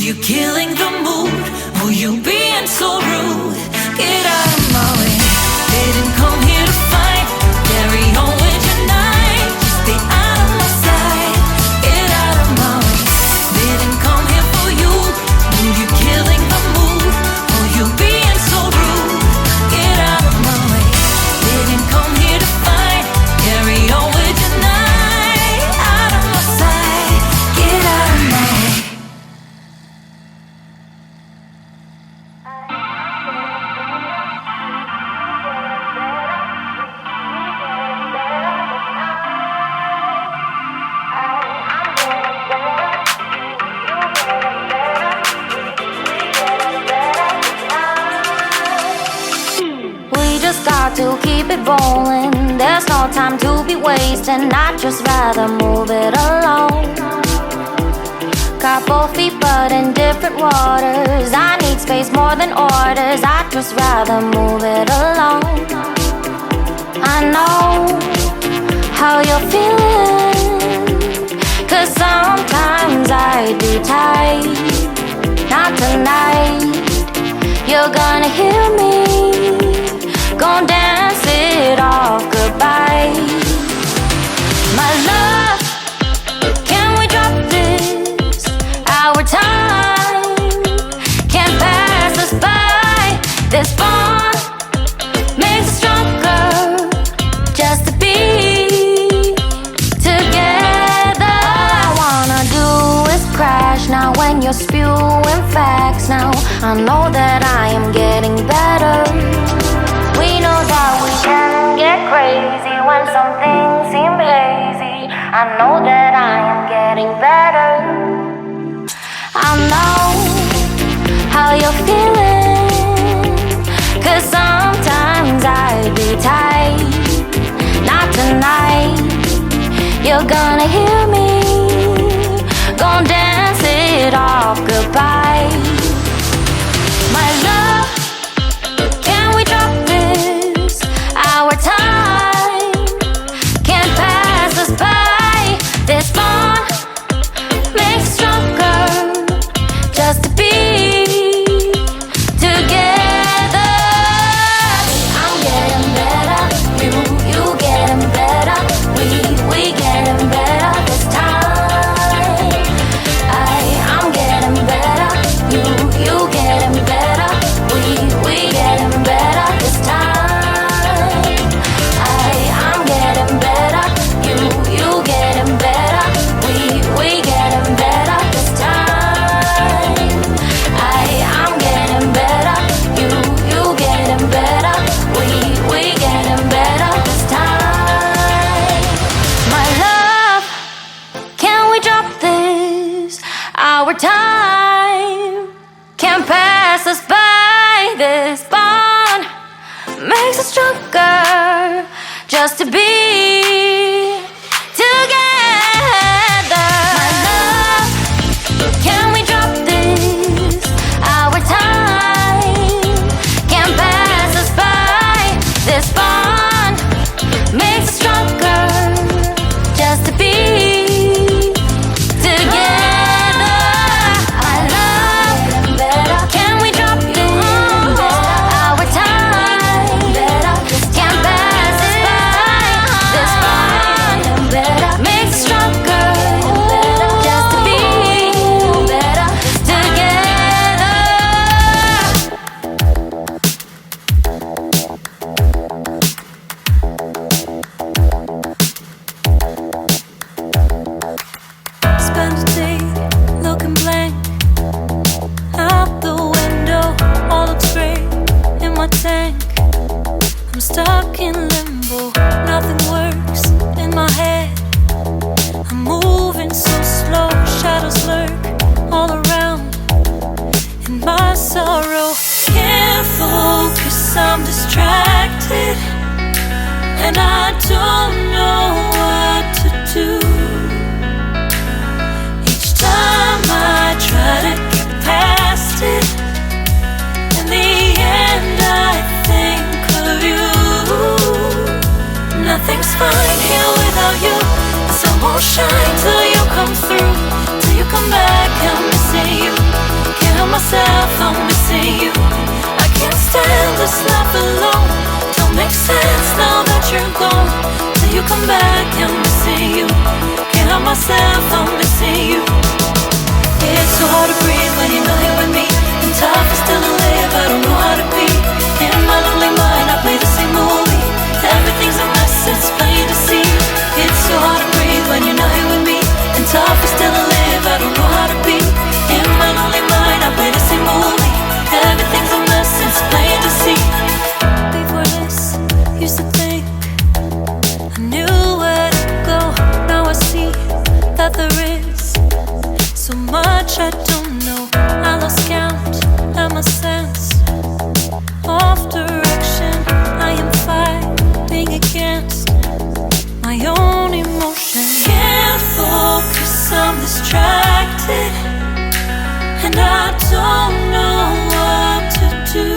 you killing the mood? Oh, you being so rude. Get out of my way. Didn't come here to fight. Carry on with your night. Just stay out of my sight. Get out of my way. Didn't come here for you. Oh, you killing the mood. Oh, you being so rude. Get out of my way. Didn't come here to fight. Carry on with your night. Out of my sight. Get out of my way. To keep it rolling, there's no time to be wasting. I'd just rather move it along. Got both feet but in different waters. I need space more than orders. I'd just rather move it along. I know how you're feeling, 'cause sometimes I'd be tight. Not tonight. You're gonna hear me. Gon' dance it off goodbye. My love, can we drop this? Our time can't pass us by. This bond makes us stronger just to be together. All I wanna do is crash now when you're spewing facts. Now I know that I am getting better. We know that we can get crazy when something seems lazy. I know that I am getting better. I know how you're feeling, 'cause sometimes I'd be tight. Not tonight. You're gonna hear me. Gonna dance it off goodbye. My love, can we drop this? Our time can't pass us by. This bond makes us stronger just to be together. I'm getting better, you getting better. We getting better this time. I'm getting better, you getting better. We getting better this time. I'm getting better, you getting better. We getting better this time. I'm getting better, you getting better. We getting better this time. My love, can we drop this? Our time can't pass us by. This bond makes us stronger just to be together. My love, can we drop this? Our time can't pass us by. This bond makes us stronger just to be together. I love, can we drop this? Our time can't pass us by. This bond makes us stronger just to be together. Spend a day looking blank out the window. All looks great in my tank. I'm stuck in limbo. Nothing works in my head. I'm moving so slow. Shadows lurk all around in my sorrow. Can't focus, I'm distracted, and I don't know what to do. Each time I try to get past it, in the end I think of you. Nothing's fine here without you. The sun won't shine till you come through, till you come back. I'm missing you. myself, I'm missing you. I can't stand this life alone. Don't make sense now that you're gone. Till you come back, I'm missing you. Can't help myself, I'm missing you. It's so hard to breathe when you're not here with me. And tough is still to live, I don't know how to be. In my lonely mind, I play the same movie. Everything's a mess, it's plain to see. It's so hard to breathe when you're not here with me. And tough is still to live, I don't know how to be. In my lonely mind, I play the same movie. Everything's a mess, it's plain to see. Before this, used to think I knew where to go. Now I see that there is so much I don't know. I lost count at my sense of direction. I am fighting against my own emotion. Can't focus, I'm distracted, and I don't know what to do.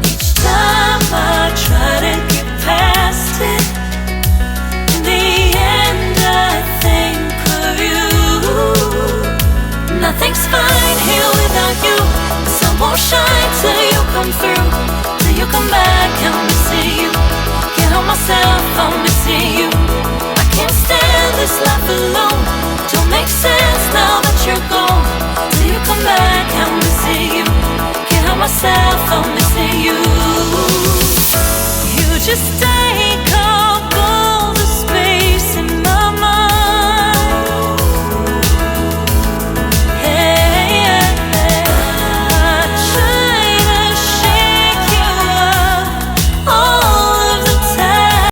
Each time I try to get past it, in the end I think of you. Nothing's fine here without you. The sun won't shine till you come through. Till you come back, I'm missing you. Can't help myself, I'm missing you. I can't stand this life alone. Don't make sense now that you're gone. Till you come back, I'm missing you. Can't help myself, I'm missing you. You just